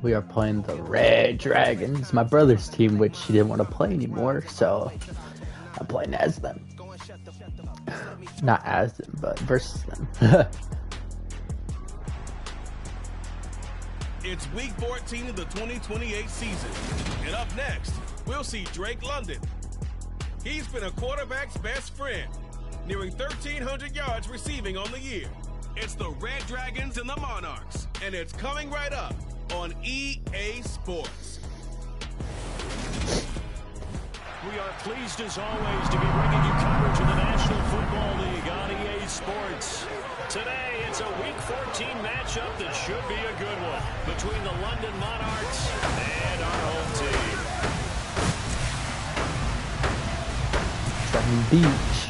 We are playing the Red Dragons, my brother's team, which he didn't want to play anymore, so I'm playing as them. Not as them, but versus them. It's week 14 of the 2028 season. And up next, we'll see Drake London. He's been a quarterback's best friend, nearing 1,300 yards receiving on the year. It's the Red Dragons and the Monarchs, and it's coming right up on EA Sports. We are pleased as always to be bringing you coverage of the National Football League on EA Sports. Today, it's a Week 14 matchup that should be a good one between the London Monarchs and our home team. From Beach.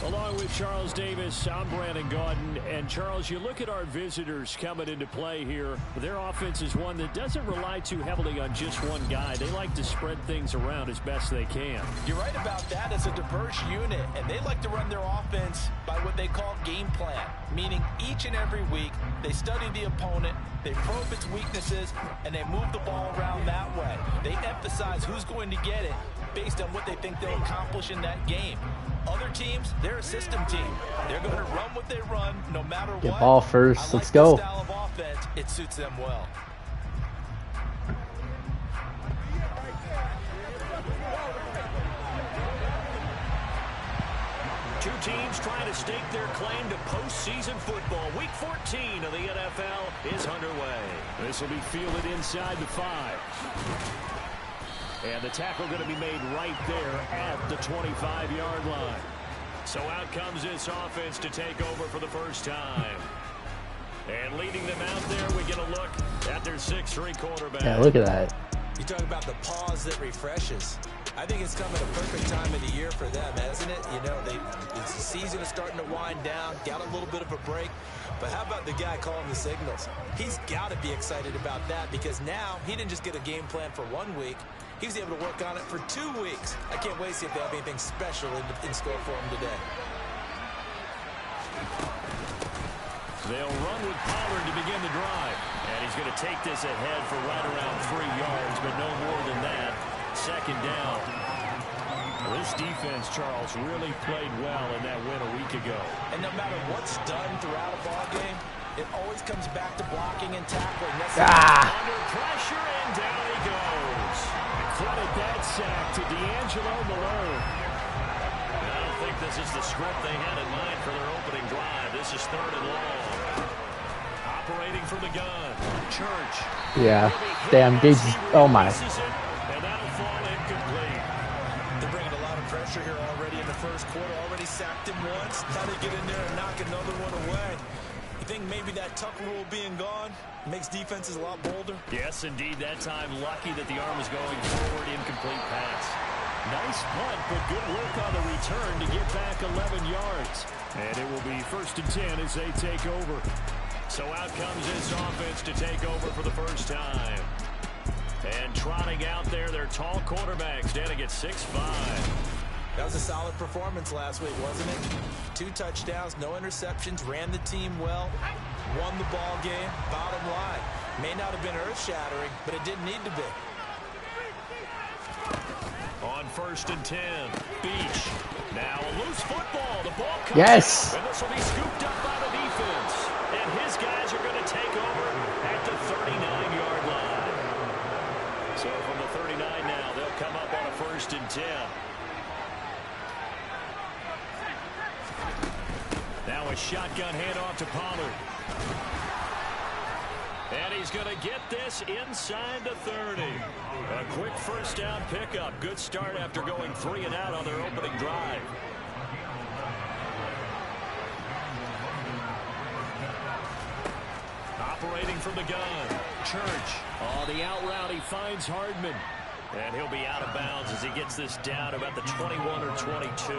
Along with Charles Davis, I'm Brandon Gaudin. And Charles, you look at our visitors coming into play here. Their offense is one that doesn't rely too heavily on just one guy. They like to spread things around as best they can. You're right about that. It's a diverse unit, and they like to run their offense by what they call game plan, meaning each and every week they study the opponent, they probe its weaknesses, and they move the ball around that way. They emphasize who's going to get it based on what they think they'll accomplish in that game. Other teams, they're a system team. They're going to run what they run no matter what. Get ball first. Let's This go. style of offense, it suits them well. Two teams trying to stake their claim to postseason football. Week 14 of the NFL is underway. This will be fielded inside the 5. And the tackle going to be made right there at the 25-yard line. So out comes this offense to take over for the first time. And leading them out there, we get a look at their 6'3" quarterback. Yeah, look at that. You talk about the pause that refreshes. I think it's come at a perfect time of the year for them, hasn't it? You know, the season is starting to wind down, got a little bit of a break. But how about the guy calling the signals? He's got to be excited about that because now he didn't just get a game plan for 1 week. He was able to work on it for 2 weeks. I can't wait to see if they have anything special in store for him today. They'll run with Pollard to begin the drive. And he's going to take this ahead for right around 3 yards, but no more than that. Second down. This defense, Charles, really played well in that win a week ago. And no matter what's done throughout a ball game, it always comes back to blocking and tackling. That's under pressure, and down he goes. Credit that sack to D'Angelo Malone. I don't think this is the script they had in mind for their opening drive. This is 3rd and long. Operating from the gun. Church. Yeah. Damn, Gage. Oh, my. And that'll fall incomplete. They're bringing a lot of pressure here already in the first quarter. Already sacked him once. Now they get in there and knock another one away. You think maybe that tuck rule being gone makes defenses a lot bolder? Yes, indeed. That time, lucky that the arm was going forward. Incomplete pass. Nice punt, but good work on the return to get back 11 yards. And it will be 1st and 10 as they take over. So out comes this offense to take over for the first time. And trotting out there, their tall quarterback standing at 6'5". That was a solid performance last week, wasn't it? 2 touchdowns, no interceptions, ran the team well, won the ball game. Bottom line, may not have been earth-shattering, but it didn't need to be. On 1st and 10, Beach. Now a loose football. The ball comes Yes. out, and this will be scooped up by the defense. And his guys are going to take over at the 39-yard line. So from the 39 now, they'll come up on a 1st and 10. Now a shotgun handoff to Pollard. And he's going to get this inside the 30. A quick first down pickup. Good start after going 3 and out on their opening drive. Operating from the gun. Church. Oh, the out route. He finds Hardman. And he'll be out of bounds as he gets this down about the 21 or 22.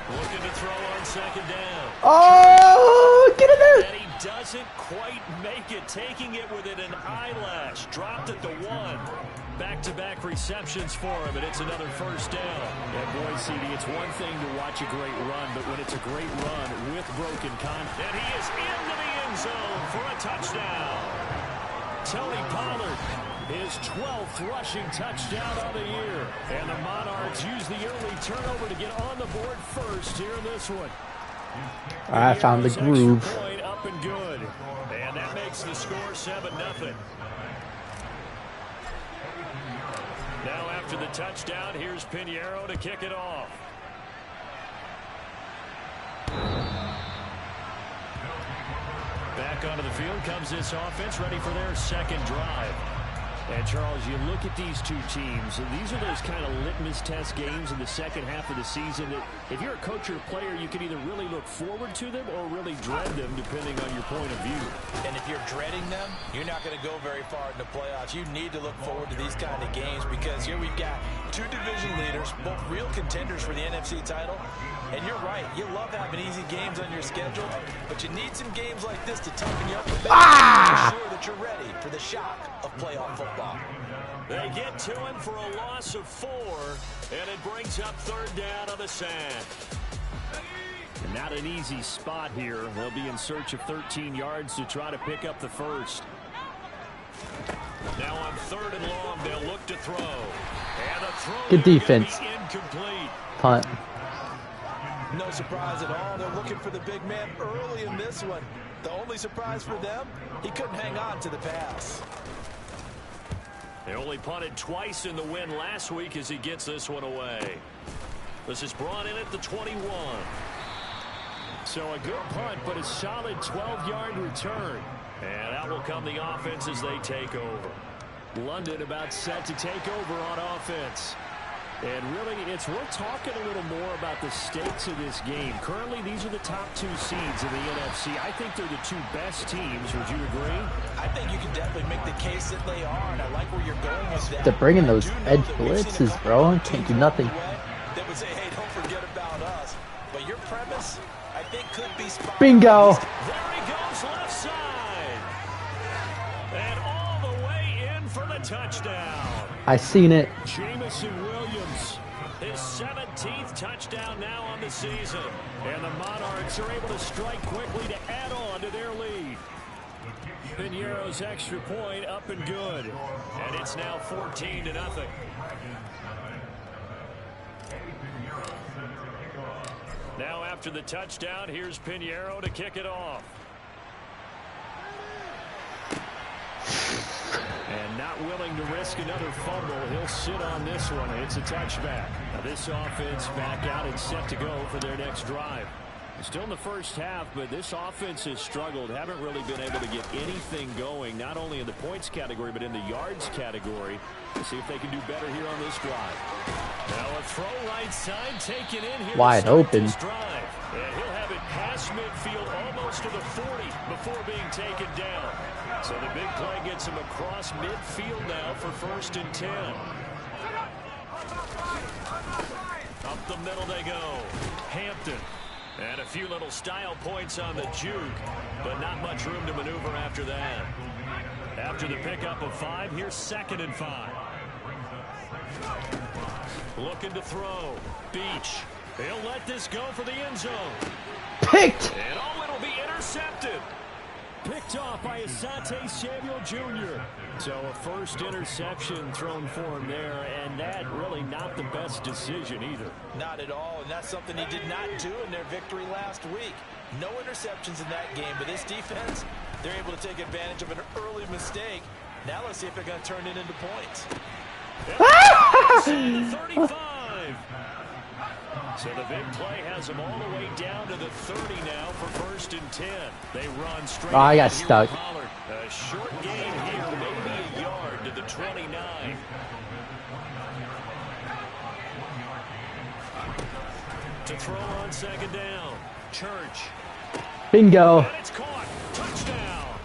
Looking to throw on 2nd down. Oh, get in there. And he doesn't quite make it, taking it within an eyelash. Dropped at the 1. back-to-back receptions for him, and it's another first down. And boy, CD, it's one thing to watch a great run, but when it's a great run with broken contact, and he is into the end zone for a touchdown. Tony Pollard, his 12th rushing touchdown of the year. And the Monarchs use the early turnover to get on the board first here in this one. I found the groove. Point up and good. And that makes the score 7-0. Now after the touchdown, here's Pinheiro to kick it off. Back onto the field comes this offense, ready for their second drive. And, Charles, you look at these two teams, and these are those kind of litmus test games in the second half of the season that if you're a coach or a player, you can either really look forward to them or really dread them, depending on your point of view. And if you're dreading them, you're not going to go very far in the playoffs. You need to look forward to these kind of games because here we've got two division leaders, both real contenders for the NFC title. And you're right, you love having easy games on your schedule, but you need some games like this to toughen you up a bit. Make sure that you're ready for the shock of playoff football. They get to him for a loss of 4, and it brings up third down on the sand. And not an easy spot here. They'll be in search of 13 yards to try to pick up the first. Now on 3rd and long, they'll look to throw. And the throw good defense. Incomplete. Punt. No surprise at all. They're looking for the big man early in this one. The only surprise for them, he couldn't hang on to the pass. They only punted twice in the win last week as he gets this one away. This is brought in at the 21. So a good punt, but a solid 12-yard return. And out will come the offense as they take over. London about set to take over on offense. And really, it's worth talking a little more about the stakes of this game. Currently, these are the top 2 seeds in the NFC. I think they're the 2 best teams. Would you agree? I think you can definitely make the case that they are, and I like where you're going with that. They're bringing those edge blitzes, bro. Can't do nothing. They would say, hey, don't forget about us. But your premise, I think, could be spot on. Bingo. There he goes, left side. And all the way in for the touchdown. I seen it. Jamison Williams, his 17th touchdown now on the season. And the Monarchs are able to strike quickly to add on to their lead. Pinheiro's extra point up and good. And it's now 14-0. Now after the touchdown, here's Pinheiro to kick it off. And not willing to risk another fumble. He'll sit on this one. It's a touchback. Now this offense back out and set to go for their next drive. Still in the first half, but this offense has struggled. Haven't really been able to get anything going, not only in the points category, but in the yards category. We'll see if they can do better here on this drive. Now a throw right side taken in here. Wide open. Drive. And he'll have it past midfield almost to the 40 before being taken down. So the big play gets him across midfield now for 1st and 10. Up the middle they go. Hampton. And a few little style points on the juke, but not much room to maneuver after that. After the pickup of 5, here's 2nd and 5. Looking to throw. Beach. He'll let this go for the end zone. Picked. And oh, it'll be intercepted. Picked off by Asante Samuel Jr. So a first interception thrown for him there, and that really not the best decision either. Not at all, and that's something he did not do in their victory last week. No interceptions in that game, but this defense, they're able to take advantage of an early mistake. Now let's see if they're going to turn it into points. 35. So the big play has them all the way down to the 30 now for 1st and 10. They run straight. Oh, I got stuck. A short gain here, maybe a yard to the 29. To throw on 2nd down. Church. Bingo. And it's caught. Touchdown.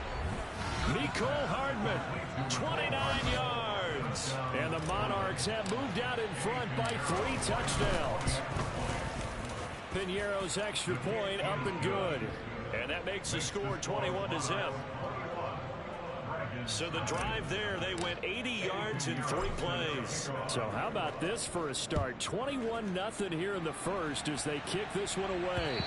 Mecole Hardman, 29 yards. And the Monarchs have moved out in front by 3 touchdowns. Pinheiro's extra point up and good. And that makes the score 21-0. So the drive there, they went 80 yards in 3 plays. So how about this for a start? 21-0 here in the first as they kick this one away.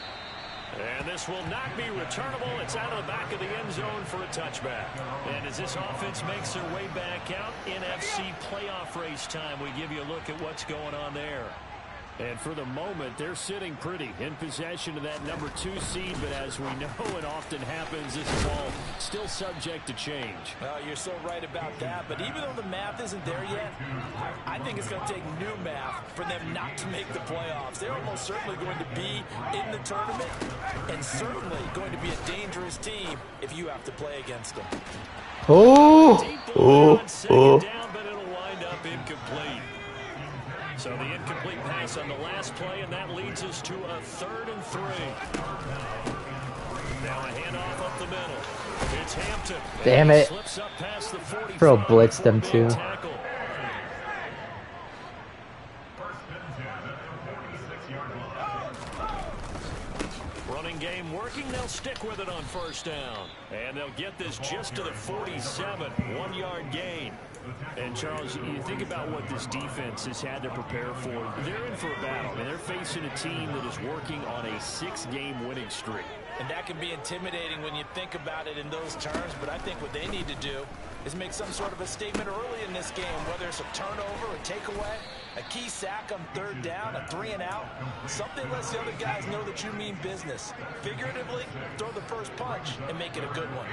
And this will not be returnable. It's out of the back of the end zone for a touchback. And as this offense makes their way back out, NFC playoff race time, we give you a look at what's going on there. And for the moment, they're sitting pretty in possession of that number 2 seed. But as we know, it often happens, this is all still subject to change. Well, you're so right about that. But even though the math isn't there yet, I think it's going to take new math for them not to make the playoffs. They're almost certainly going to be in the tournament and certainly going to be a dangerous team if you have to play against them. Second down, but it'll wind up incomplete. So the incomplete pass on the last play, and that leads us to a 3rd and 3. Now a handoff up the middle. It's Hampton. Damn it. Slips up past the 45. Bro blitzed them too. Tackle. Running game working. They'll stick with it on 1st down. And they'll get this just to the 47. 1-yard gain. And, Charles, you think about what this defense has had to prepare for. They're in for a battle, and they're facing a team that is working on a 6-game winning streak. And that can be intimidating when you think about it in those terms, but I think what they need to do is make some sort of a statement early in this game, whether it's a turnover, a takeaway, a key sack on 3rd down, a 3-and-out. Something lets the other guys know that you mean business. Figuratively, throw the first punch and make it a good one.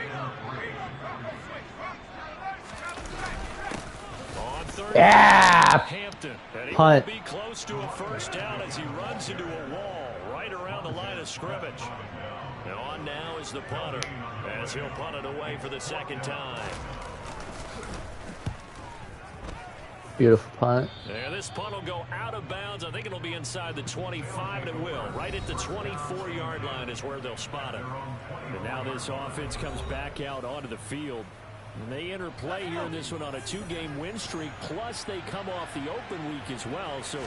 Yeah! Hampton. And he Punt. will be close to a 1st down as he runs into a wall right around the line of scrimmage. Now on now is the punter as he'll punt it away for the 2nd time. Beautiful punt. Yeah, this punt will go out of bounds. I think it'll be inside the 25, and it will. Right at the 24-yard line is where they'll spot it. And now this offense comes back out onto the field. And they enter play here in this one on a 2-game win streak, plus they come off the open week as well. So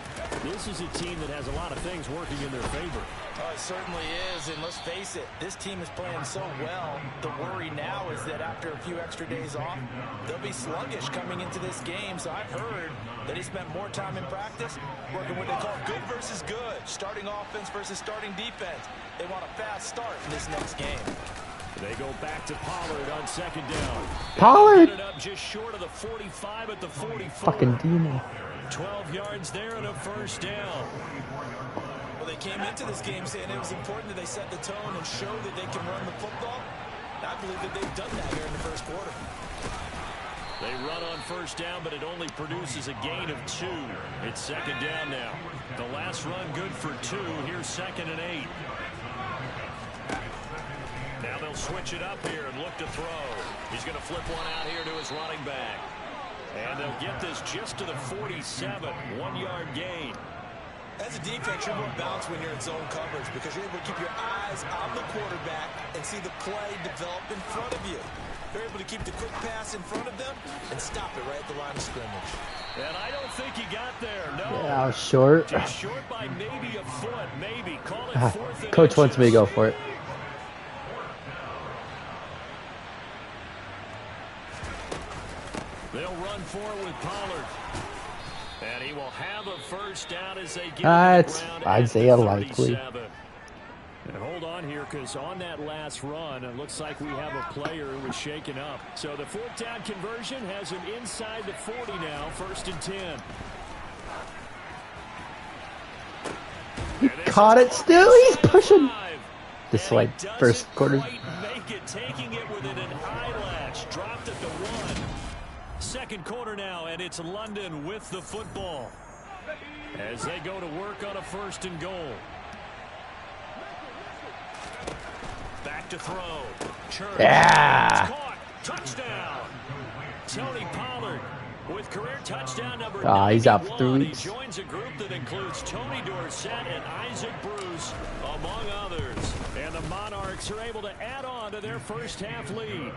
this is a team that has a lot of things working in their favor. Oh, it certainly is, and let's face it, this team is playing so well. The worry now is that after a few extra days off, they'll be sluggish coming into this game. So I've heard that he spent more time in practice working what they call good versus good, starting offense versus starting defense. They want a fast start in this next game. They go back to Pollard on 2nd down. Pollard! It up just short of the 45 at the 44. Fucking demon. 12 yards there and a 1st down. Well, they came into this game saying it was important that they set the tone and show that they can run the football. I believe that they've done that here in the 1st quarter. They run on 1st down, but it only produces a gain of 2. It's 2nd down now. The last run good for 2. Here's 2nd and 8. Now they'll switch it up here and look to throw. He's going to flip one out here to his running back. And they'll get this just to the 47. 1-yard gain. As a defense, you're more balanced when you're in zone coverage because you're able to keep your eyes on the quarterback and see the play develop in front of you. You're able to keep the quick pass in front of them and stop it right at the line of scrimmage. And I don't think he got there. No. Yeah, I was short. Just short by maybe a foot. Maybe. Call it 4th and Coach inches. wants me to go for it. They'll run forward with Pollard. And he will have a 1st down as they get That's to the ground Isaiah at the likely. 37. And hold on here, because on that last run, it looks like we have a player who was shaken up. So the 4th down conversion has him inside the 40 now, 1st and 10. He caught it still. He's pushing. This like 1st quarter. Make it, taking it within an eyelash. Dropped at the 1. 2nd quarter now, and it's London with the football as they go to work on a 1st and goal. Back to throw. Church. Yeah. Caught. Touchdown. Tony Pollard with career touchdown number 91. He's out for 3 weeks. He joins a group that includes Tony Dorsett and Isaac Bruce, among others. And the Monarchs are able to add on to their 1st half lead.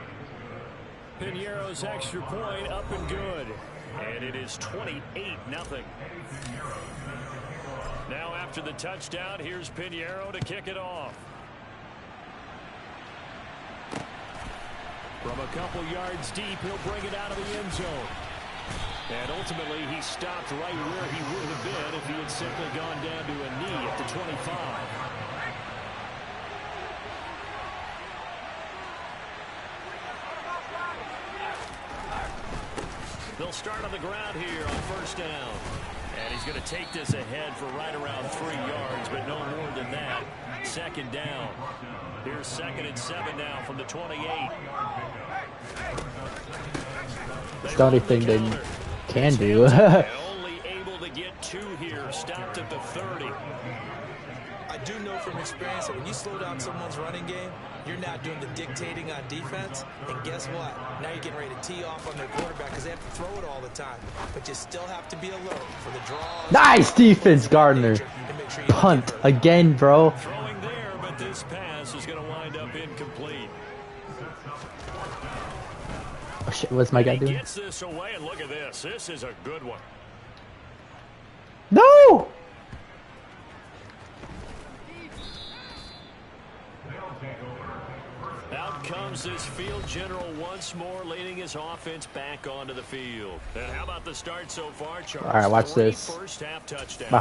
Piñeiro's extra point up and good. And it is 28-0. Now after the touchdown, here's Piñeiro to kick it off. From a couple yards deep, he'll bring it out of the end zone. And ultimately, he stopped right where he would have been if he had simply gone down to a knee at the 25. They'll start on the ground here on first down. And he's going to take this ahead for right around 3 yards, but no more than that. Second down. Here's 2nd and 7 now from the 28. It's the only thing they can do. Only able to get 2 here. Stopped at the 30. I do know from experience that when you slow down someone's running game, you're not doing the dictating on defense. And guess what? Now you're getting ready to tee off on their quarterback because they have to throw it all the time. But you still have to be alert for the draws. Nice defense, Gardner. Punt again, bro. Throwing there, but this pass is going to wind up incomplete. Oh shit, what's my guy doing? He gets this away, and look at this. This is a good one. No! Out comes this field general once more, leading his offense back onto the field. And how about the start so far, Charles? All right, watch this. First half touchdown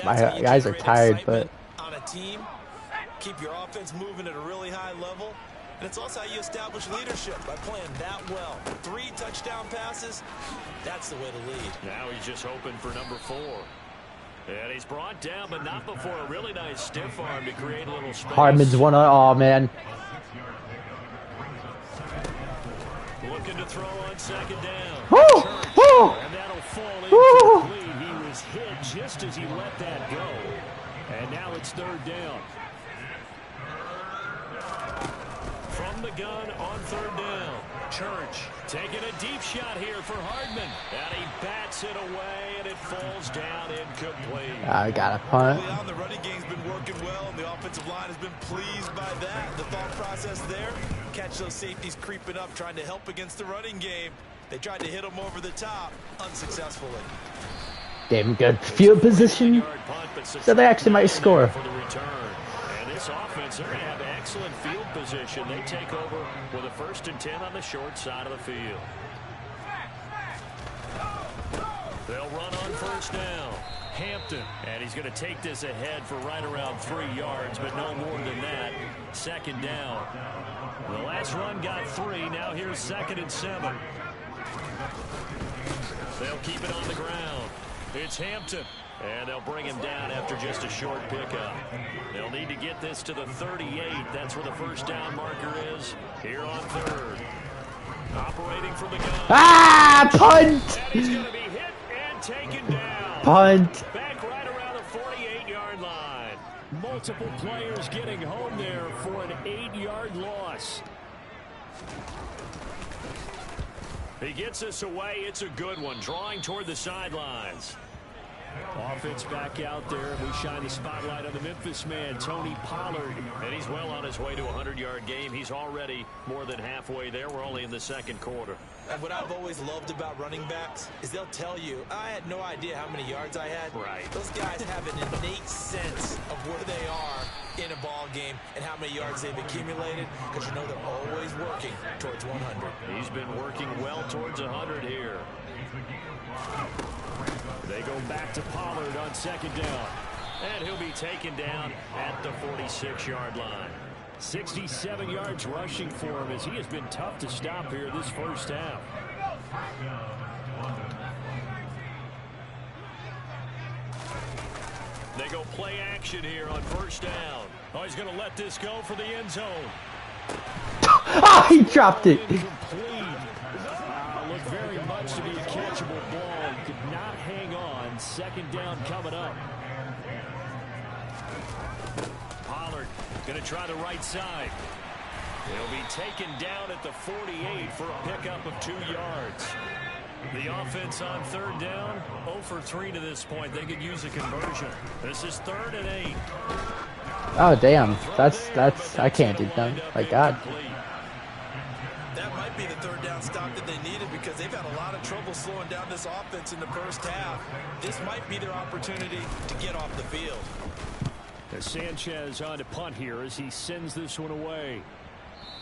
My guys are generate tired, but on a team, keep your offense moving at a really high level. And it's also how you establish leadership, by playing that well. 3 touchdown passes, that's the way to lead. Now he's just hoping for number 4. And he's brought down, but not before a really nice stiff arm to create a little space. Hardman's one on. Oh man. Looking to throw on 2nd down. Woo! And that'll fall Woo! incomplete. He was hit just as he let that go. And now it's 3rd down. From the gun on 3rd down. Church taking a deep shot here for Hardman. And he bats it away, and it falls down incomplete. I got a punt. The running game's been working well, and the offensive line has been pleased by that. The thought process there, catch those safeties creeping up, trying to help against the running game. They tried to hit them over the top, unsuccessfully. Gave him good field position, so they actually might score. For the return. And this offense, they're going to have excellent field position. They take over with a 1st and 10 on the short side of the field. They'll run on 1st down. Hampton, and he's going to take this ahead for right around 3 yards, but no more than that. 2nd down. The last run got 3. Now here's 2nd and 7. They'll keep it on the ground. It's Hampton. And they'll bring him down after just a short pickup. They'll need to get this to the 38. That's where the 1st down marker is. Here on 3rd. Operating from the gun. Ah! Punt! And he's going to be hit and taken down. Punt. Back right around the 48-yard line. Multiple players getting home there for an 8-yard loss. He gets this away. It's a good one. Drawing toward the sidelines. Offense back out there. We shine the spotlight on the Memphis man, Tony Pollard. And he's well on his way to a 100-yard game. He's already more than halfway there. We're only in the 2nd quarter. And what I've always loved about running backs is they'll tell you, I had no idea how many yards I had. Right. Those guys have an innate sense of where they are in a ball game and how many yards they've accumulated, because you know they're always working towards 100. He's been working well towards 100 here. They go back to Pollard on 2nd down. And he'll be taken down at the 46-yard line. 67 yards rushing for him, as he has been tough to stop here this 1st half. They go play action here on 1st down. Oh, he's going to let this go for the end zone. Ah, he dropped it. Looked very much to be a catchable ball. He could not hang on. 2nd down coming up. Pollard going to try the right side. He'll be taken down at the 48 for a pickup of 2 yards. The offense on 3rd down, 0 for 3 to this point. They could use a conversion. This is 3rd and 8. Oh damn, that's I can't do that. My God. That might be the 3rd down stop that they needed, because they've had a lot of trouble slowing down this offense in the 1st half. This might be their opportunity to get off the field. Sanchez on to punt here as he sends this one away.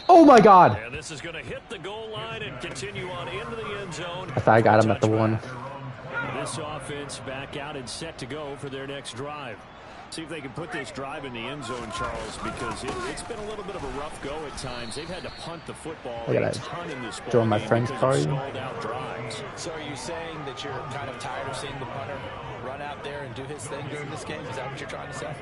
Oh my God! And this is going to hit the goal line and continue on into the end zone. I thought I got him at the 1. This offense back out and set to go for their next drive. See if they can put this drive in the end zone, Charles, because it's been a little bit of a rough go at times. They've had to punt the football a ton in this join my friend's party. Out drives. So are you saying that you're kind of tired of seeing the punter run out there and do his thing during this game? Is that what you're trying to say?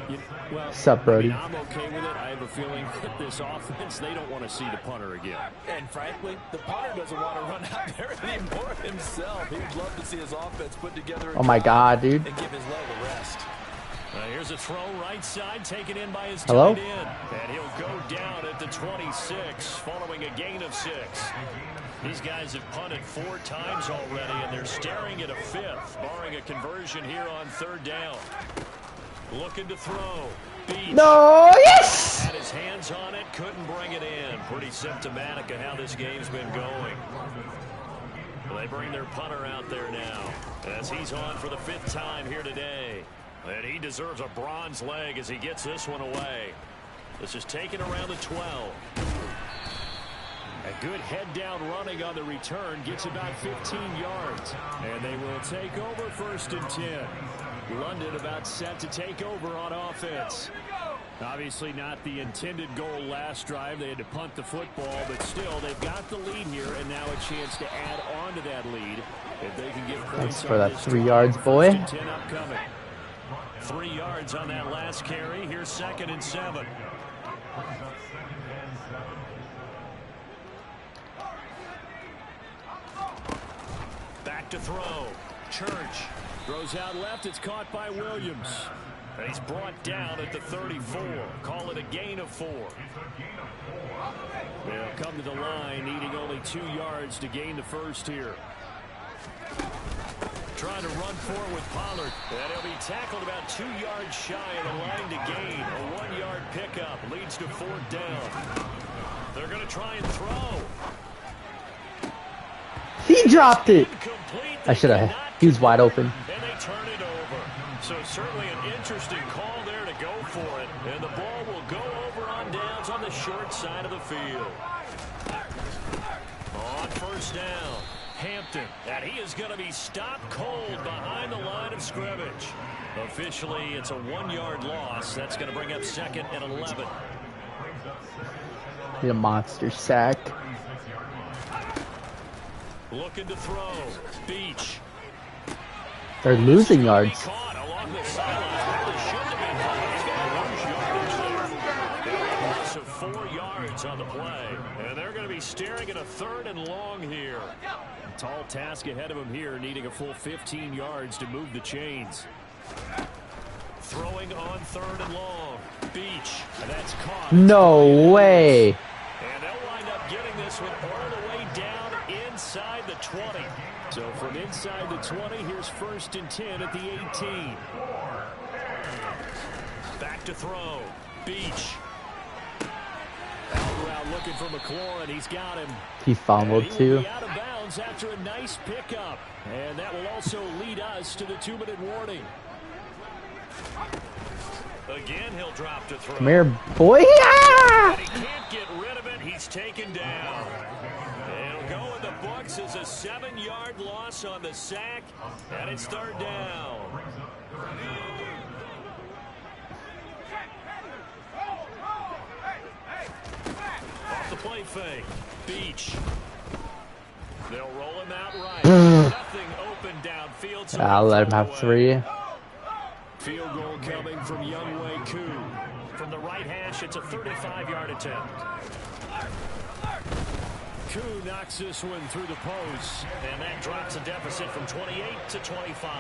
Well, what's up, Brody? I'm okay with it. I have a feeling that this offense, they don't want to see the punter again. And frankly, the punter doesn't want to run out there anymore himself. He'd love to see his offense put together. Oh my God, dude! And give his leg a rest. Here's a throw right side, taken in by his Hello? tight end. And he'll go down at the 26, following a gain of 6. These guys have punted 4 times already, and they're staring at a 5th, barring a conversion here on 3rd down. Looking to throw. Beach. No, yes! Had his hands on it, couldn't bring it in. Pretty symptomatic of how this game's been going. Well, they bring their punter out there now, as he's on for the 5th time here today. And he deserves a bronze leg as he gets this one away. This is taken around the 12. A good head down running on the return, gets about 15 yards. And they will take over 1st and 10. London about set to take over on offense. Obviously not the intended goal last drive. They had to punt the football, but still they've got the lead here and now a chance to add on to that lead. If they can get points Thanks for that 3 drive, yards, boy. 1st and 10 upcoming. 3 yards on that last carry. Here's 2nd and 7. Back to throw. Church throws out left. It's caught by Williams. And he's brought down at the 34. Call it a gain of 4. They'll come to the line, needing only 2 yards to gain the 1st here. Trying to run forward with Pollard. And he'll be tackled about 2 yards shy of the line to gain. A 1-yard pickup leads to 4th down. They're going to try and throw. He dropped it. I should have. He was wide open. And they turn it over. So certainly an interesting call there to go for it. And the ball will go over on downs on the short side of the field. On 1st down. Hampton, and he is going to be stopped cold behind the line of scrimmage. Officially, it's a 1-yard loss. That's going to bring up 2nd and 11. Need a monster sack. Looking to throw. Beach. They're losing yards. Caught along the sideline. Really shouldn't have been caught. He's got a loss of 4 yards on the play. And they're going to be staring at a 3rd and long here. Tall task ahead of him here, needing a full 15 yards to move the chains. Throwing on 3rd and long. Beach. And that's caught. No way. And they'll wind up getting this one all the way down inside the 20. So from inside the 20, here's 1st and 10 at the 18. Back to throw. Beach. Out route looking for McLaurin. He's got him. He fumbled too. Out of bounds after a nice pickup. And that will also lead us to the 2-minute warning. Again, he'll drop to throw. Come here, boy. Yeah! And he can't get rid of it. He's taken down. It'll go in the books as a 7-yard loss on the sack. And it's 3rd down. Off the play fake. Beach. They'll roll him out right. Nothing open downfield. So I'll let him have 3. Field goal coming from Younghoe Koo. From the right hash, it's a 35-yard attempt. Koo knocks this one through the post, and that drops the deficit from 28 to 25.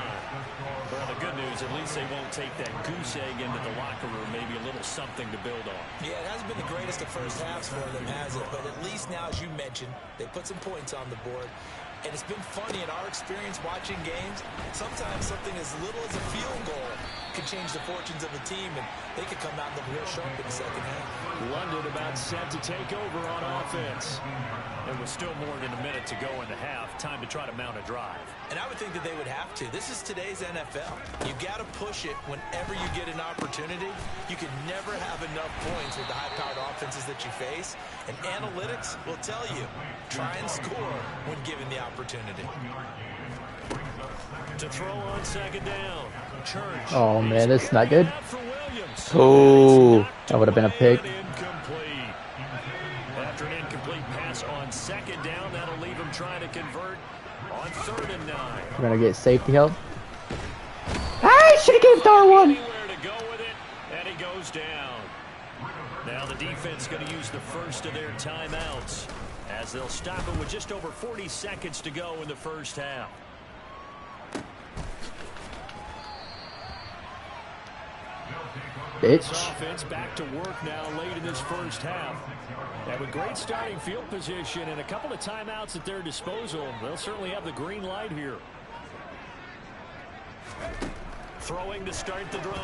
Well, the good news, at least they won't take that goose egg into the locker room. Maybe a little something to build on. Yeah, it hasn't been the greatest of first halves for them, has it? But at least now, as you mentioned, they put some points on the board. And it's been funny in our experience watching games. Sometimes something as little as a field goal can change the fortunes of a team, and they could come out and look real sharp in the second half. London about set to take over on offense. And with still more than a minute to go in the half, time to try to mount a drive. And I would think that they would have to. This is today's NFL. You got to push it whenever you get an opportunity. You can never have enough points with the high-powered offenses that you face. And analytics will tell you, try and score when given the opportunity. To throw on second down. Church. Oh man, this is not good. Oh, that would have been a pick. After an incomplete pass on second down, that'll leave him trying to convert on 3rd and 9. We're gonna get safety help. I should have given Thor one. Anywhere to go with it, and he goes down. Now the defense going to use the first of their timeouts as they'll stop it with just over 40 seconds to go in the first half. Bitch. Offense back to work now late in this first half. And with great starting field position and a couple of timeouts at their disposal, they'll certainly have the green light here. Throwing to start the drive.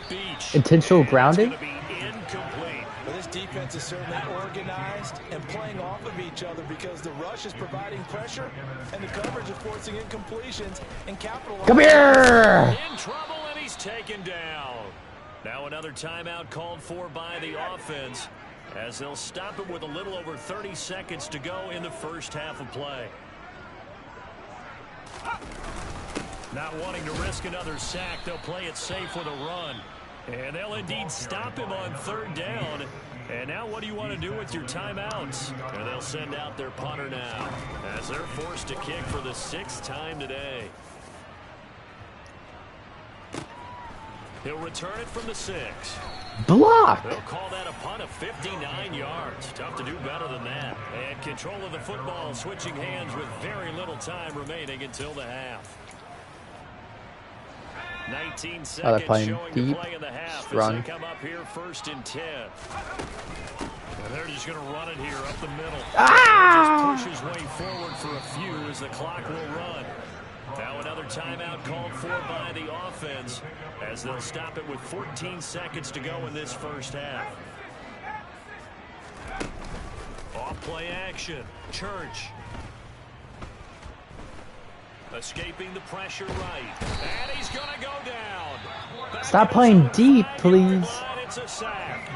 Beach. Intentional grounding? It's going to be incomplete. Well, this defense is certainly organized and playing off of each other because the rush is providing pressure and the coverage is forcing incompletions and capitalizing. Come here! In trouble, and he's taken down. Now another timeout called for by the offense as they'll stop it with a little over 30 seconds to go in the first half of play. Not wanting to risk another sack, they'll play it safe with a run. And they'll indeed stop him on 3rd down. And now what do you want to do with your timeouts? And they'll send out their punter now as they're forced to kick for the 6th time today. He'll return it from the 6. Block. They'll call that a punt of 59 yards. Tough to do better than that. And control of the football switching hands with very little time remaining until the half. 19 seconds showing to play in the half as they come up here 1st and 10. And they're just going to run it here up the middle. Just push his way forward for a few as the clock will run. Now another timeout called for by the offense as they'll stop it with 14 seconds to go in this first half. Off play action. Church. Escaping the pressure right. And he's going to go down. Stop playing deep, please. It's a sack.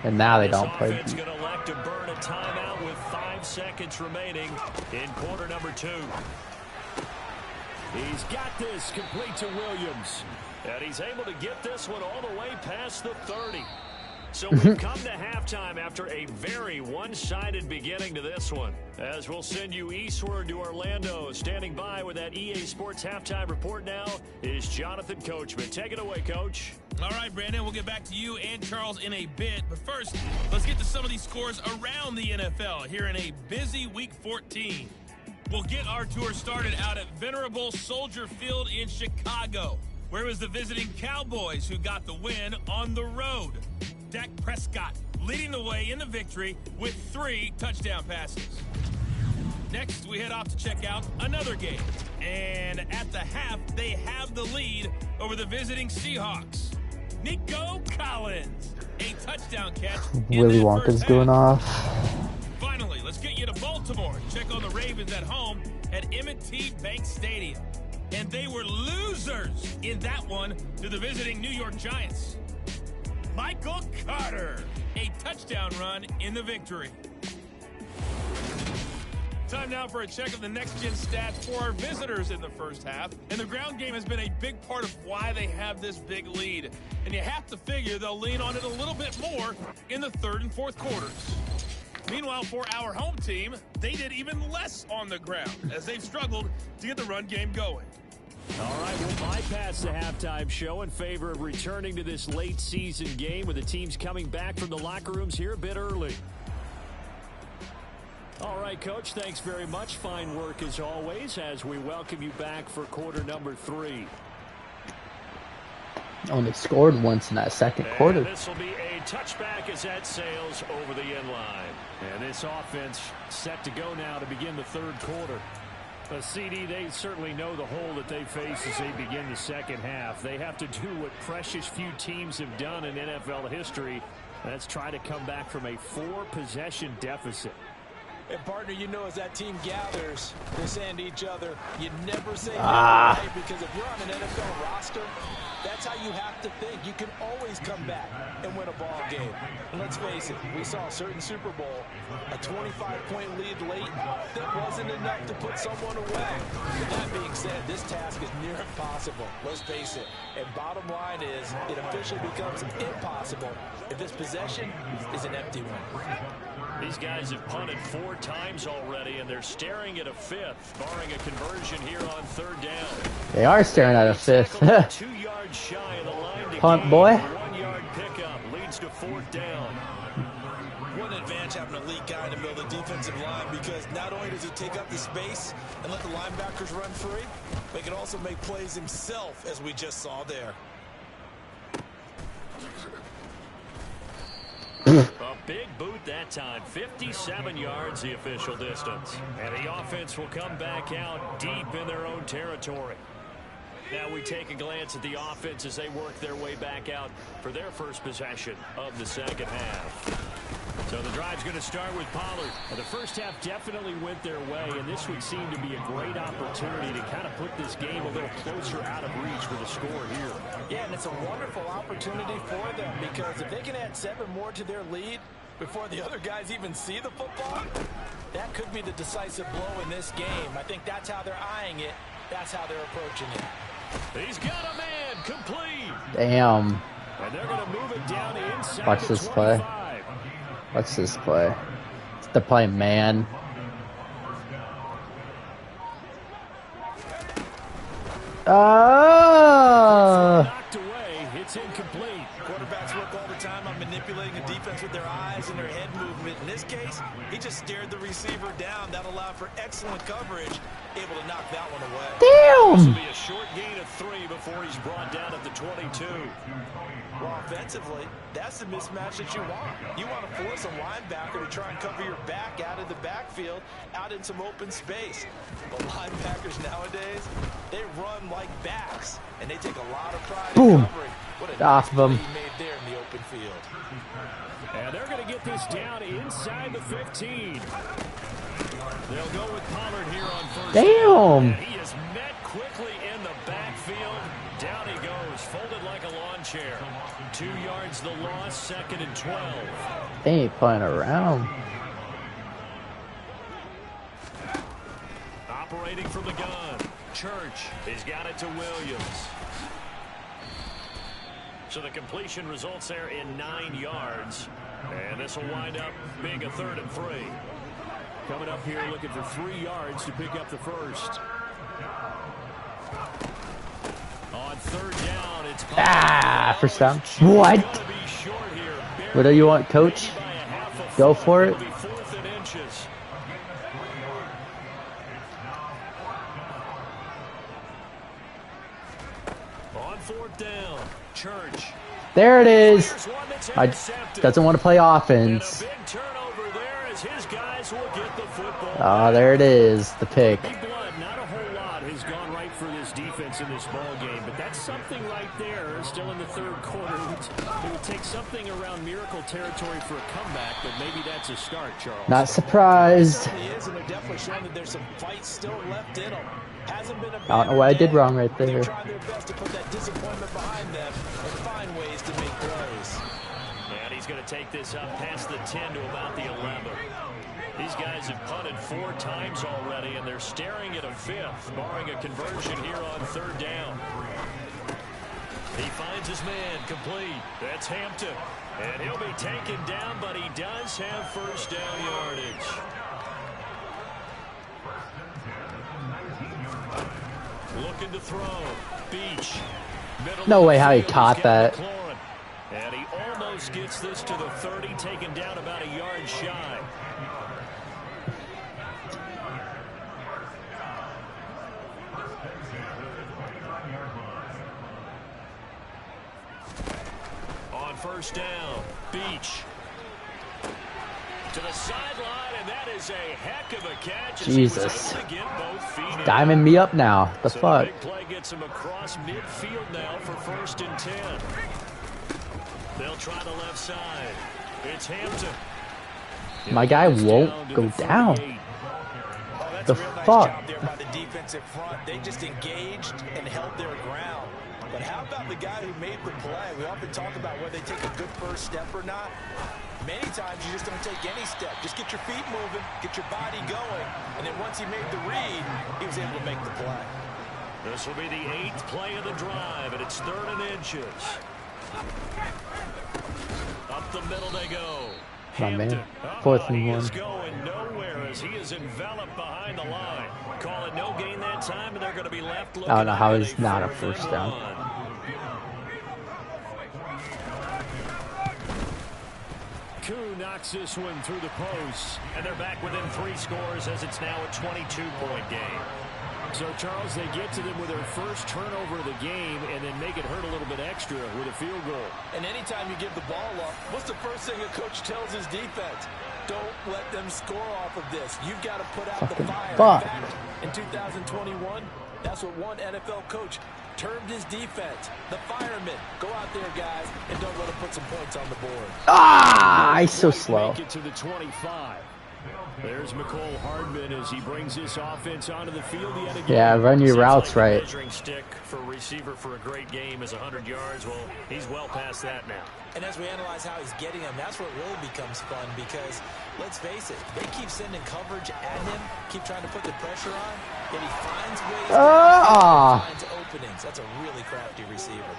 And now they don't play deep. Going to elect to burn a timeout with 5 seconds remaining in quarter number 2. He's got this complete to Williams. And he's able to get this one all the way past the 30. So we've come to halftime after a very one-sided beginning to this one. As we'll send you eastward to Orlando. Standing by with that EA Sports halftime report now is Jonathan Coachman. Take it away, Coach. All right, Brandon, we'll get back to you and Charles in a bit. But first, let's get to some of these scores around the NFL here in a busy Week 14. We'll get our tour started out at Venerable Soldier Field in Chicago, where it was the visiting Cowboys who got the win on the road. Dak Prescott leading the way in the victory with 3 touchdown passes. Next, we head off to check out another game. And at the half, they have the lead over the visiting Seahawks. Nico Collins, a touchdown catch. Willy Wonka's going off. Finally, let's get you to Baltimore. Check on the Ravens at home at M&T Bank Stadium. And they were losers in that one to the visiting New York Giants. Michael Carter, a touchdown run in the victory. Time now for a check of the next-gen stats for our visitors in the first half. And the ground game has been a big part of why they have this big lead. And you have to figure they'll lean on it a little bit more in the 3rd and 4th quarters. Meanwhile, for our home team, they did even less on the ground as they've struggled to get the run game going. All right, we'll bypass the halftime show in favor of returning to this late season game with the teams coming back from the locker rooms here a bit early. All right, Coach, thanks very much. Fine work as always as we welcome you back for quarter number 3. Only scored once in that second quarter. This will be a touchback as that sails over the end line. And this offense set to go now to begin the 3rd quarter. A CD, they certainly know the hole that they face as they begin the second half. They have to do what precious few teams have done in NFL history. That's try to come back from a 4-possession deficit. And partner, you know, as that team gathers, they're saying to each other, you never say never, right? Because if you're on an NFL roster, that's how you have to think. You can always come back and win a ball game. And let's face it, we saw a certain Super Bowl, a 25-point lead late, that wasn't enough to put someone away. With that being said, this task is near impossible. Let's face it. And bottom line is, it officially becomes impossible if this possession is an empty one. These guys have punted 4 times already, and they're staring at a 5th, barring a conversion here on 3rd down. They are staring at a 5th. 2 yards shy of the line to Punt, gain. boy. 1-yard pickup leads to 4th down. What an advantage having an elite guy in the middle of the defensive line, because not only does he take up the space and let the linebackers run free, but he can also make plays himself, as we just saw there. A big boot that time. 57 yards the official distance. And the offense will come back out deep in their own territory. Now we take a glance at the offense as they work their way back out for their first possession of the second half. So the drive's going to start with Pollard. The first half definitely went their way, and this would seem to be a great opportunity to kind of put this game a little closer out of reach with a score here. Yeah, and it's a wonderful opportunity for them, because if they can add 7 more to their lead before the other guys even see the football, that could be the decisive blow in this game. I think that's how they're eyeing it. That's how they're approaching it. He's got a man complete. Damn. And they're going to move it down inside. Watch this play. Watch this play. It's the play, man. Knocked away. It's incomplete. Quarterbacks work all the time on manipulating the defense with their eyes and their head movement. In this case, he just stared the receiver down. That allowed for excellent coverage, able to knock that one away. This will Damn. be a short gain of 3 before he's brought down at the 22. Well, offensively, that's the mismatch that you want. You want to force a linebacker to try and cover your back out of the backfield, out in some open space. But linebackers nowadays, they run like backs, and they take a lot of pride Boom. in covering. What a Off of him. nice play he made there in the open field. And they're going to get this down inside the 15. They'll go with Pollard here on first. Damn. And he is met quickly in the backfield. Down he goes, folded like a lawn chair. 2 yards the loss, 2nd and 12. They ain't playing around. Operating from the gun. Church has got it to Williams. So the completion results there in 9 yards. And this will wind up being a 3rd and 3. Coming up here looking for 3 yards to pick up the first. On 3rd down, it's First down. What? What do you want, coach? Go for it. 4th and inches. On 4th down, Church. There it is. Doesn't want to play offense. Big turnover there as his guys will get the football. Oh, there it is. The pick. Big blood, not a whole lot has gone right for this defense in this ball game, but that's something right there. Still in the 3rd quarter. It would take something around miracle territory for a comeback, but maybe that's a start, Charles. Not surprised. He is, and they're definitely showing that there's some fight still left in them. Hasn't been a I don't know what I did wrong right there. They're trying their best to put that disappointment behind them and find ways to make plays. And he's going to take this up past the 10 to about the 11. These guys have punted 4 times already, and they're staring at a 5th, barring a conversion here on 3rd down. He finds his man complete. That's Hampton. And he'll be taken down, but he does have first down yardage. Looking to throw. Beach. No way how he caught that. And he almost gets this to the 30, taken down about a yard shy. On first down, Beach. To the sideline, and that is a heck of a catch. Jesus. Diming me up now. The fuck? Big play gets him across midfield now for 1st and 10. They'll try the left side. It's Hampton. My guy won't go down. The fuck? Nice job there by the defensive front. They just engaged and held their ground. But how about the guy who made the play? We often talk about whether they take a good first step or not. Many times you just don't take any step. Just get your feet moving, get your body going, and then once he made the read, he was able to make the play. This will be the 8th play of the drive, and it's 3rd and inches. Up the middle they go. My man. 4th and 1. He is going nowhere as he is enveloped behind the line. Call it no gain that time, and they're going to be left looking. I don't know how it's not a first down. Koo knocks this one through the post, and they're back within 3 scores as it's now a 22-point game. So, Charles, they get to them with their first turnover of the game and then make it hurt a little bit extra with a field goal. And anytime you give the ball up, what's the first thing a coach tells his defense? Don't let them score off of this. You've got to put out the fire. Fuck. In 2021, that's what one NFL coach termed his defense. The firemen. Go out there, guys, and don't let them put some points on the board. Ah, he's so slow. Make it to the 25. There's McCole Hardman as he brings this offense onto the field yet again. Yeah, run your routes like right. Measuring stick for a receiver for a great game is 100 yards. Well, he's well past that now. And as we analyze how he's getting them, that's what really becomes fun because, let's face it, they keep sending coverage at him, keep trying to put the pressure on, yet he finds ways to finds openings. That's a really crafty receiver.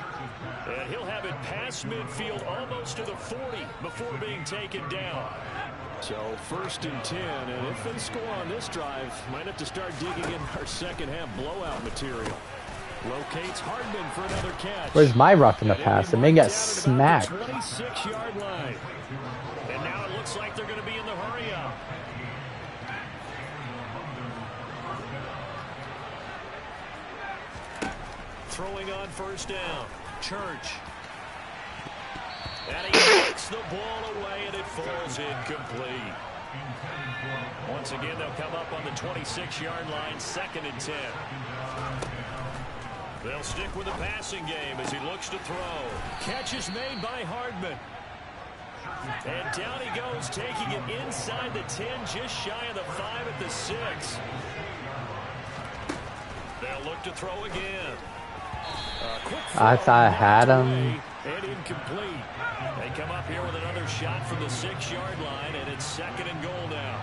And he'll have it past midfield almost to the 40 before being taken down. So 1st and 10, and if they score on this drive, might have to start digging in our second half blowout material. Locates Hardman for another catch. Where's my rough in the pass? The man got smacked. 26-yard line. And now it looks like they're going to be in the hurry up. Throwing on 1st down. Church. And he kicks the ball away, and it falls incomplete. Once again, they'll come up on the 26-yard line, 2nd and 10. They'll stick with the passing game as he looks to throw. Catch is made by Hardman. And down he goes, taking it inside the 10, just shy of the 5 at the 6. They'll look to throw again. I thought I had him. And incomplete. They come up here with another shot from the 6-yard line, and it's 2nd and goal now.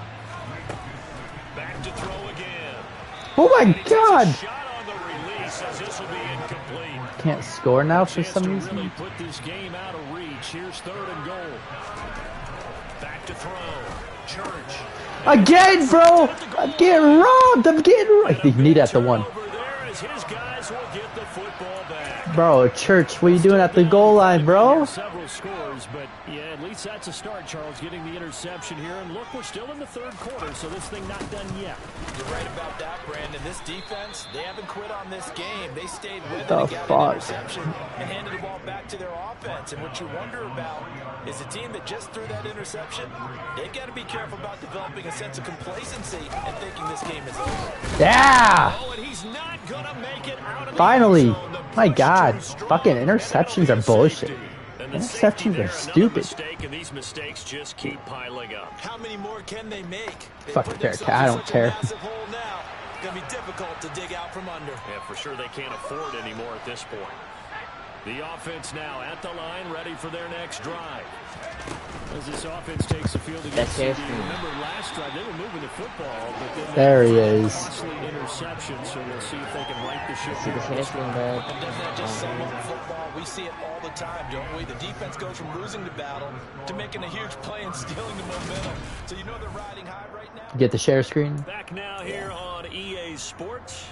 Back to throw again. Oh my God! Shot on the release as this will be incomplete. Can't score now for some reason. Really put this game out of reach. Here's 3rd and goal. Back to throw. Church. Again, bro! I'm getting robbed! I'm getting robbed! You need at the 1. Over there as his guys will get the football back. Bro, Church, what are you doing at the goal line, bro? Several scores, but yeah, at least that's a start, Charles, getting the interception here. And look, we're still in the 3rd quarter, so this thing not done yet. You're right about that, Brandon. This defense, they haven't quit on this game. They stayed with it The and got fuck? an interception and handed the ball back to their offense. And what you wonder about is a team that just threw that interception, they've got to be careful about developing a sense of complacency and thinking this game is over. Yeah! Oh, and he's not gonna make it out of the Finally! end zone. The My God, pressure is fucking strong. interceptions are bullshit. And the Interceptions safety are there, another stupid. mistake, and these mistakes just keep piling up. How many more can they make? They Fucking put Bearcat, themselves I in don't such a care. massive hole now. It's going to be difficult to dig out from under. Yeah, for sure they can't afford anymore at this point. The offense now at the line, ready for their next drive. As this offense takes the field against That's CD. it. Remember last drive, they were moving the football, but then There he is. costly interception, so we'll see if they can right the ship. See the hair screen, bad. And doesn't that just sum up football? We see it all the time, don't we? The defense goes from losing the battle to making a huge play and stealing the momentum. So you know they're riding high right now. Get the share screen. Back now here on EA Sports.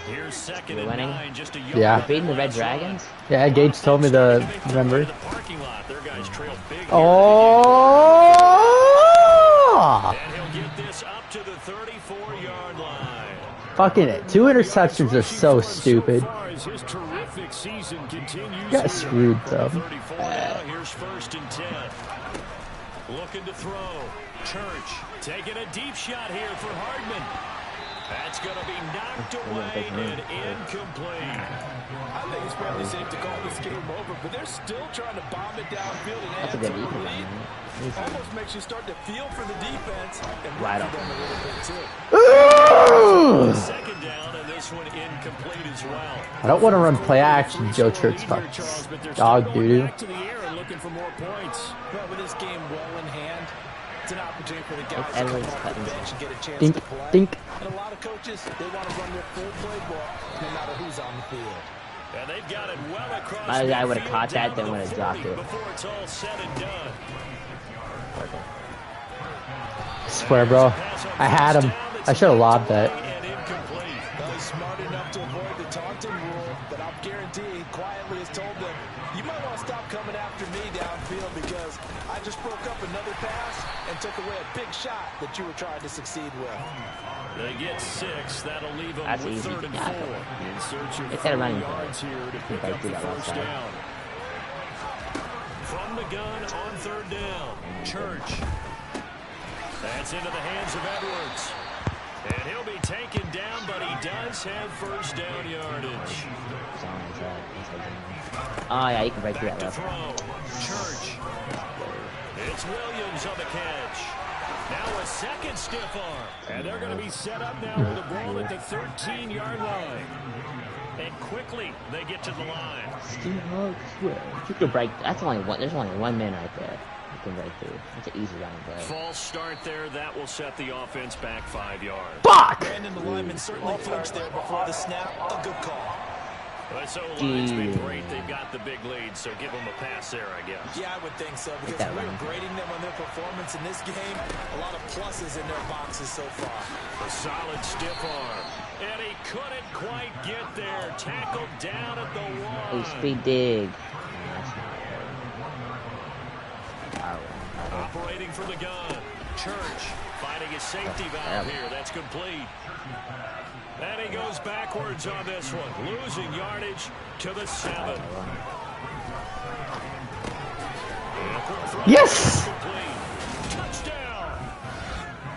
Here's 2nd We're and winning. 9, just a yard. Yeah. Beating the Red Dragons? Yeah, Gage told me to remember. The parking lot. Their guys trail big here. Oh! And he'll get this up to the 34-yard line. Fucking it. 2 interceptions are so stupid. As his terrific season continues. Got screwed, though. 34 now. Here's 1st and 10. Looking to throw. Church taking a deep shot here for Hardman. That's going to be knocked away and incomplete. I think it's fairly safe to call this game over, but they're still trying to bomb it downfield and add to the lead. Almost makes you start to feel for the defense and right them a little bit too. Second down, and this one incomplete as well. I don't want to run play action, Joe Church. Dog doo-doo. Looking for more points. But with this game well in hand, it's an opportunity for the guys to Edwards come off the cutting. bench and get a chance Dink, to play. dink. And a lot of coaches, they want to run their full playbook no matter who's on the field. And they've got it well across. My guy would have midfield caught that, down then to would have 40 dropped it. Before it's all said and done. I swear, bro. I had him. I should have lobbed that. And incomplete. Well, he's smart enough to avoid the taunting rule, but I'll guarantee he quietly has told them, you might want to stop coming after me downfield because I just broke up another pass and took away a big shot that you were trying to succeed with. They get 6. That'll leave them That's with easy. 3rd and 4. Yeah. In search of It's at a 4 running yards play. here to pick They up do the that first outside. down. From the gun on 3rd down. Church. That's into the hands of Edwards. And he'll be taken down, but he does have first down yardage. Oh, yeah, you can break through Back that to left. throw. Church. It's Williams on the catch. Now a second stiff arm. And they're going to be set up now with the ball at the 13-yard line. And quickly, they get to the line. You can break. That's only one. There's only one man right there. You can break through. That's an easy running play. False start there. That will set the offense back 5 yards. Fuck! Brandon, the lineman certainly flinched there before the snap. A good call. This O-line's been great. They've got the big lead, so give them a pass there, I guess. Yeah, I would think so, because that we running were grading them on their performance in this game. A lot of pluses in their boxes so far. A solid stiff arm. And he couldn't quite get there. Tackled down at the Hey, 1. speed dig. Operating from the gun. Church finding his safety valve here. That's complete. And he goes backwards on this one, losing yardage to the 7. Yes! Touchdown!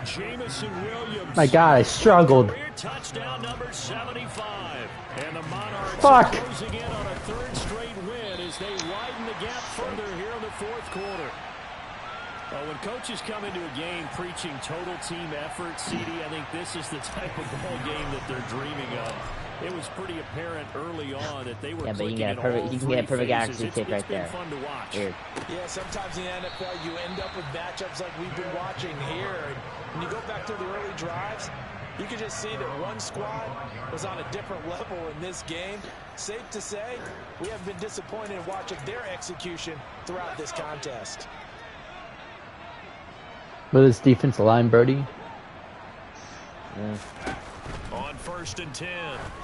Jamison Williams. My God, I struggled. Career touchdown number 75. And the Monarchs Fuck. are closing in on a 3rd straight win as they widen the gap further here in the 4th quarter. Well, when coaches come into a game preaching total team effort, CD, I think this is the type of ball game that they're dreaming of. It was pretty apparent early on that they were Yeah, but you clicking can in get a perfect. all You can get a 3 perfect phases. accuracy tip right It's been there. fun to watch. Weird. Yeah, sometimes in the NFL you end up with matchups like we've been watching here. And when you go back to the early drives, you can just see that one squad was on a different level in this game. Safe to say, we have been disappointed in watching their execution throughout this contest. With his defensive line, Brody. Yeah. On 1st and 10.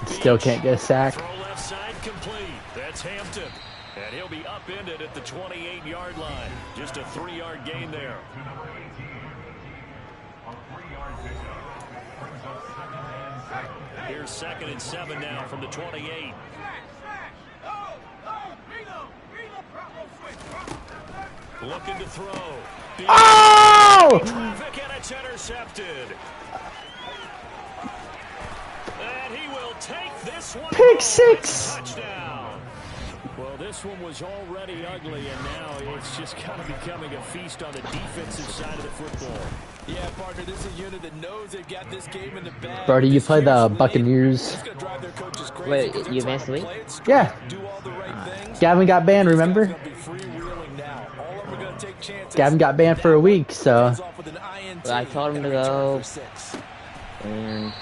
Still can't get a sack. Throw left side complete. That's Hampton. And he'll be upended at the 28-yard line. Just a 3-yard gain there. Here's 2nd and 7 now from the 28. Looking to throw. Oh! Traffic, and it's intercepted. And he will take this one. Pick 6! Touchdown. Well, this one was already ugly, and now it's just kind of becoming a feast on the defensive side of the football. Yeah, partner, this is a unit that knows they've got this game in the bag. Brody, you play the Buccaneers. It's gonna drive their coaches crazy. Wait, 'cause they're you trying advanced to the league? play it straight, Yeah. do all the right things. Gavin got banned, remember? These guys are gonna be freewheeling now. All of them are gonna take chances. Gavin got banned for a week, so... Goes off with an INT Well, I told him and to a return go. for 6. And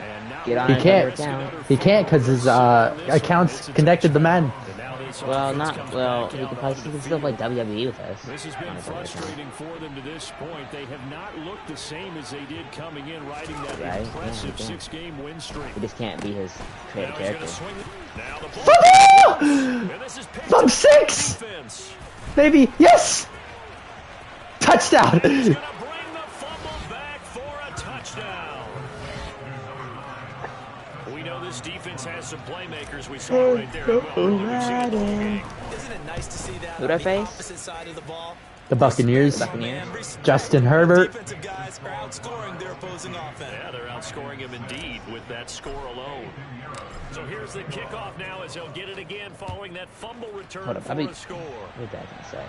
And now get on He another can't. account. He can't because his account's connected to Madden. And now this Well, offense not comes well. back He out can probably for he the can still play field. WWE with us. This has on been a double account. frustrating for them to this point. They have not looked the same as they did coming in, riding that Right, impressive yeah. 6-game win streak. We just can't be his creative Now he's character. gonna swing it. Now the ball. Football! And this is picked From up 6! defense. Maybe. Yes! Touchdown! He's gonna bring the fumble back for a touchdown. We know this defense has some playmakers. We saw it right there. Well, we've seen it all game. Isn't it nice to see that Who'd on I the face? opposite side of the ball? The Buccaneers. Buccaneers. Justin Herbert. Defensive guys are outscoring their opposing offense. Yeah, they're outscoring him indeed with that score alone. So here's the kickoff now as he'll get it again following that fumble return Hold up, for a score. What that can say?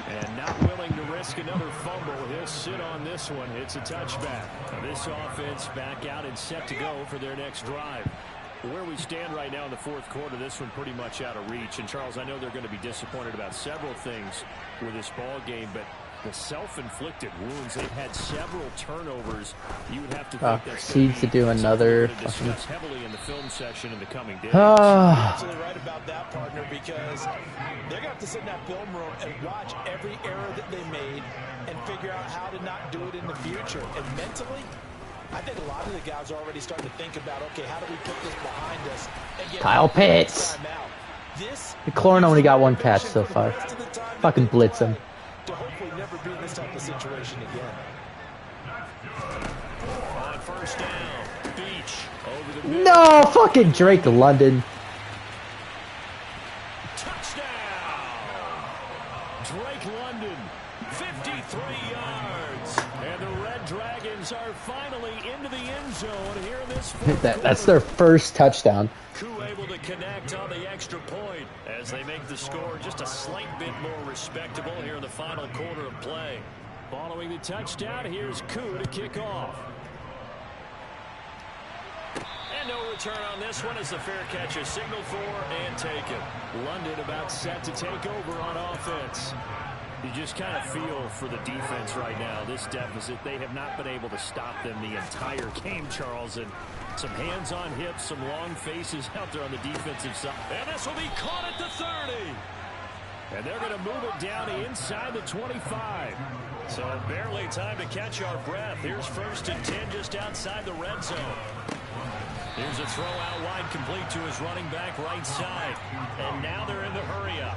And not willing to risk another fumble. He'll sit on this one. It's a touchback. Now this offense back out and set to go for their next drive. Where we stand right now in the fourth quarter, this one pretty much out of reach. And Charles, I know they're going to be disappointed about several things with this ball game, but the self-inflicted wounds, they've had several turnovers. You would have to think that's Proceeds to do another fucking heavily in the film session in the coming days. You're absolutely right about that, partner, because they're going to have to sit in that film room and watch every error that they made and figure out how to not do it in the future. And mentally, I think a lot of the guys are already starting to think about, okay, how do we put this behind us and get Kyle Pitts. McLaurin only got one catch so far. Fucking blitz him. To hopefully never be in this type of situation again. On first down, Beach over the middle. No, fucking Drake London. Touchdown! Drake London, 53 yards. And the Red Dragons are finally into the end zone here in this fourth That's their first touchdown. Coup able to connect on the extra point as they make the score just a slight bit more respectable here in the final quarter of play. Following the touchdown, here's Coup to kick off. And no return on this one as the fair catch is signaled for and taken. London about set to take over on offense. You just kind of feel for the defense right now. This deficit, they have not been able to stop them the entire game, Charles. And some hands on hips, some long faces out there on the defensive side. And this will be caught at the 30. And they're going to move it down to inside the 25. So barely time to catch our breath. Here's first and 10 just outside the red zone. Here's a throw out wide complete to his running back right side. And now they're in the hurry up.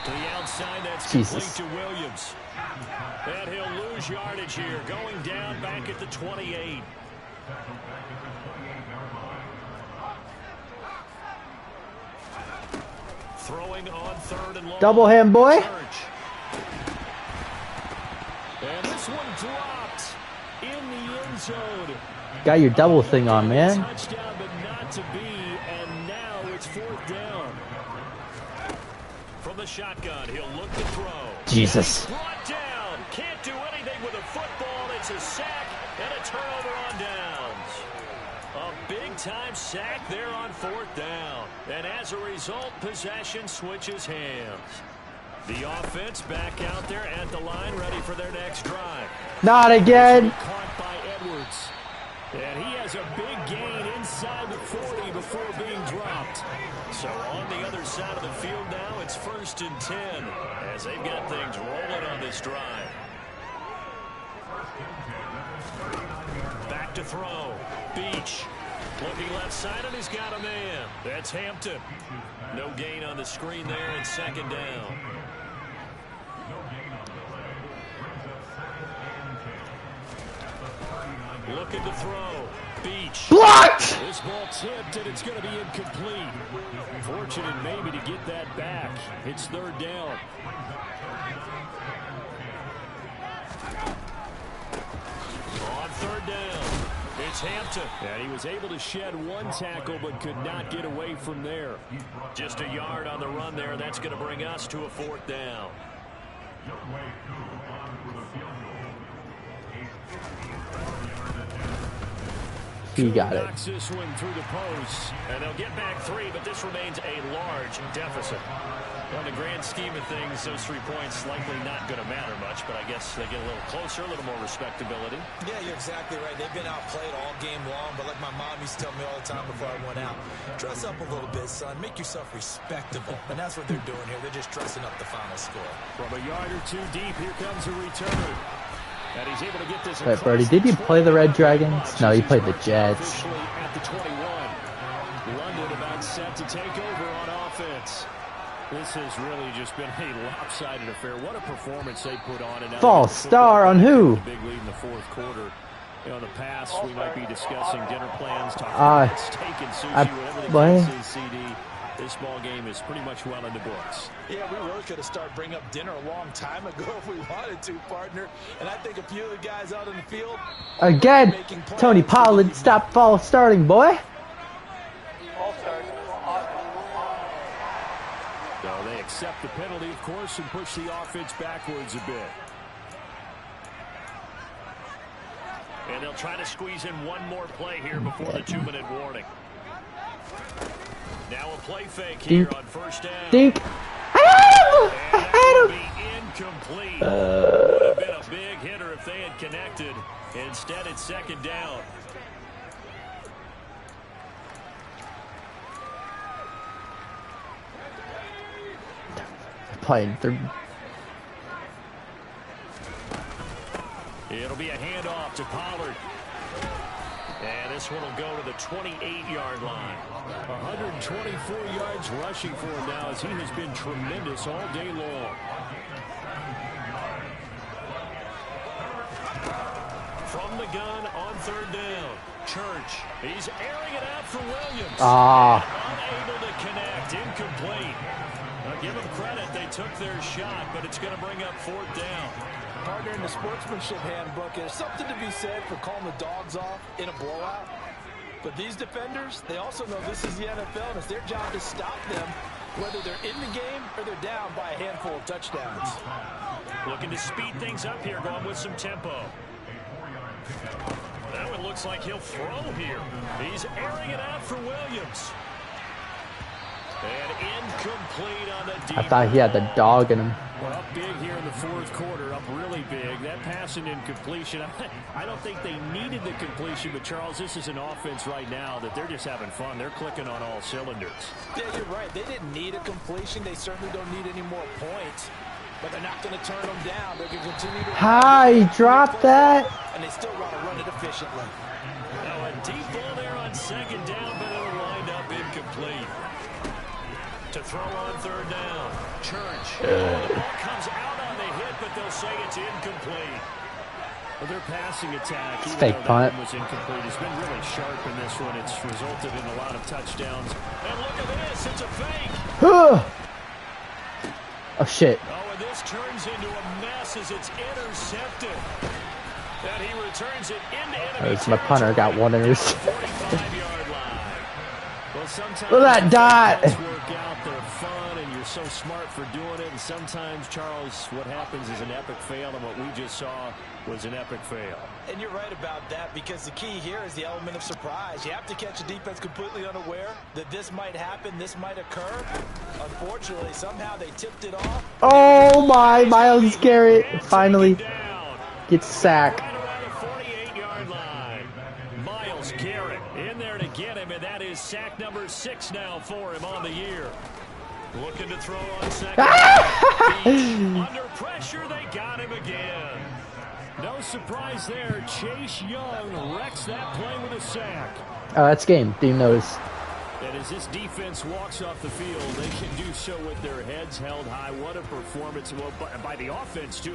To the outside, that's complete to Williams. And he'll lose yardage here, going down back at the 28. Throwing on third and long. Double him, boy. And this one dropped in the end zone. Got your double thing on, man. Touchdown, but not to be. And now it's fourth down. From the shotgun, he'll look to throw. Jesus. Brought down. Can't do anything with a football. It's a sack and a turnover on downs. A big-time sack there on fourth down. And as a result, possession switches hands. The offense back out there at the line, ready for their next drive. Not again. Caught by Edwards. And he has a big gain inside the 40 before being dropped. So on the other side of the field now, it's first and 10 as they've got things rolling on this drive. Back to throw. Beach looking left side, and he's got a man. That's Hampton. No gain on the screen there, and second down. Looking to throw. Beach. Blocked! This ball tipped, and it's going to be incomplete. Fortunate maybe to get that back. It's third down. On third down, it's Hampton. And he was able to shed one tackle, but could not get away from there. Just a yard on the run there. That's going to bring us to a fourth down. He got it. Knocks this one through the post, and they'll get back 3, but this remains a large deficit. On the grand scheme of things, those 3 points likely not going to matter much, but I guess they get a little closer, a little more respectability. Yeah, you're exactly right. They've been outplayed all game long, but like my mom used to tell me all the time before I went out, dress up a little bit, son. Make yourself respectable. And that's what they're doing here. They're just dressing up the final score. From a yard or two deep, here comes a return. And he's able to get this. Wait, Birdie, did you play the Red Dragons? No, you played the Jets. At the 21. London about set to take over on offense. This has really just been a lopsided affair. What a performance they put on. And False star on who? Big lead in the fourth quarter. You know, in the past, we might be discussing dinner plans, talking about steak and sushi, whatever the case is, CD. This ball game is pretty much well in the books. Yeah, we really could have started bringing up dinner a long time ago if we wanted to, partner. And I think a few of the guys out in the field... Again, Tony Pollard, stop false starting, boy. So they accept the penalty, of course, and push the offense backwards a bit. And they'll try to squeeze in one more play here before the 2-minute warning. Now a play fake here on first down. Dink. And that would be incomplete. Would have been a big hitter if they had connected. Instead, it's second down. Playing through. It'll be a handoff to Pollard. And this one will go to the 28-yard line. 124 yards rushing for him now as he has been tremendous all day long. From the gun on third down. Church. He's airing it out for Williams. Unable to connect. Incomplete. Now give them credit. They took their shot, but it's going to bring up fourth down. Partner, in the sportsmanship handbook, there's something to be said for calling the dogs off in a blowout. But these defenders, they also know this is the NFL, and it's their job to stop them, whether they're in the game or they're down by a handful of touchdowns. Looking to speed things up here, going with some tempo. That one looks like he'll throw here. He's airing it out for Williams. And incomplete on the deep. I thought he had the dog in him. Well, up big here in the fourth quarter, up really big. That pass and incompletion, I don't think they needed the completion, but Charles, this is an offense right now that they're just having fun. They're clicking on all cylinders. Yeah, you're right. They didn't need a completion. They certainly don't need any more points, but they're not going to turn them down. They're going to continue to... Hi, drop that. And they still want to run it efficiently. Now a deep ball there on second down, but it'll wind up incomplete. To throw on third down. Church. The ball comes out on the hit, but they'll say it's incomplete. Well, their passing attack, even fake though punt. that one was incomplete, has been really sharp in this one. It's resulted in a lot of touchdowns. And look at this. It's a fake. Oh, shit. Oh, and this turns into a mess as it's intercepted. And he returns it into enemy My punter got one interception. 45-yard line. Well, sometimes Look at that dot. work out. They're fun, and you're so smart for doing it. And sometimes, Charles, what happens is an epic fail, and what we just saw was an epic fail. And you're right about that, because the key here is the element of surprise. You have to catch a defense completely unaware that this might happen, this might occur. Unfortunately, somehow they tipped it off. Oh my, Myles Garrett finally gets sacked. Right around the 48-yard line. Myles Garrett in there to get him, and that is sack number 6 now for him on the year. Looking to throw on second. Under pressure, they got him again. No surprise there. Chase Young wrecks that play with a sack. Oh, that's game. Didn't notice. And as this defense walks off the field, they can do so with their heads held high. What a performance by the offense, too.